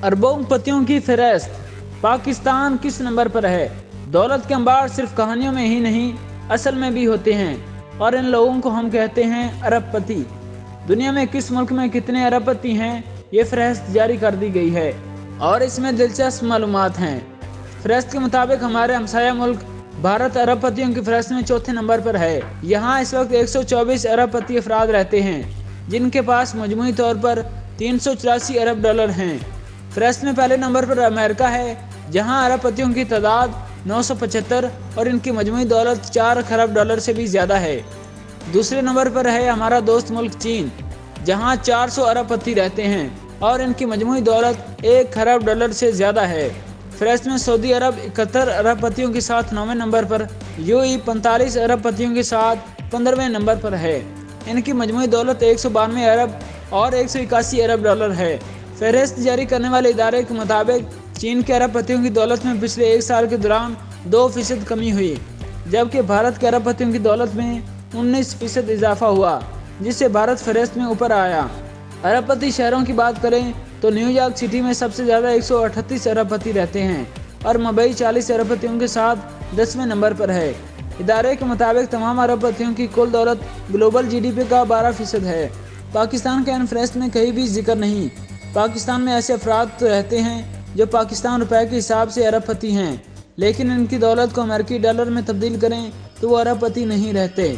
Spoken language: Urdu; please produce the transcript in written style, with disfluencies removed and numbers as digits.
اربوں پتیوں کی فہرست، پاکستان کس نمبر پر ہے؟ دولت کے انبار صرف کہانیوں میں ہی نہیں، اصل میں بھی ہوتے ہیں، اور ان لوگوں کو ہم کہتے ہیں ارب پتی۔ دنیا میں کس ملک میں کتنے ارب پتی ہیں، یہ فہرست جاری کر دی گئی ہے، اور اس میں دلچسپ معلومات ہیں۔ فہرست کے مطابق ہمارے ہمسایہ ملک بھارت ارب پتیوں کی فہرست میں چوتھے نمبر پر ہے۔ یہاں اس وقت 124 ارب پتی افراد رہتے ہیں، جن کے پاس مجموعی طور پر 384 ارب ڈالر ہیں۔ فہرست میں پہلے نمبر پر امریکہ ہے، جہاں ارب پتیوں کی تعداد 975 اور ان کی مجموعی دولت 4 خرب ڈالر سے بھی زیادہ ہے۔ دوسرے نمبر پر ہے ہمارا دوست ملک چین، جہاں 400 ارب پتی رہتے ہیں اور ان کی مجموعی دولت 1 خرب ڈالر سے زیادہ ہے۔ فہرست میں سعودی عرب 71 ارب پتیوں کے ساتھ 9ویں نمبر پر، UAE 45 ارب پتیوں کے ساتھ 15ویں نمبر پر ہے۔ ان کی مجموعی دولت 192 ارب اور 181 ارب ڈالر ہے۔ فہرست جاری کرنے والے ادارے کے مطابق چین کے ارب پتیوں کی دولت میں پچھلے 1 سال کے دوران 2% کمی ہوئی، جبکہ بھارت کے ارب پتیوں کی دولت میں 19% اضافہ ہوا، جس سے بھارت فہرست میں اوپر آیا۔ ارب پتی شہروں کی بات کریں تو نیو یارک سٹی میں سب سے زیادہ 138 ارب پتی رہتے ہیں اور ممبئی 40 ارب پتیوں کے ساتھ 10ویں نمبر پر ہے۔ ادارے کے مطابق تمام ارب پتیوں کی کل دولت گلوبل GDP کا 12% ہے۔ پاکستان کا ان فہرست میں کہیں بھی ذکر نہیں۔ پاکستان میں ایسے افراد تو رہتے ہیں جو پاکستان روپے کے حساب سے ارب پتی ہیں، لیکن ان کی دولت کو امریکی ڈالر میں تبدیل کریں تو وہ ارب پتی نہیں رہتے۔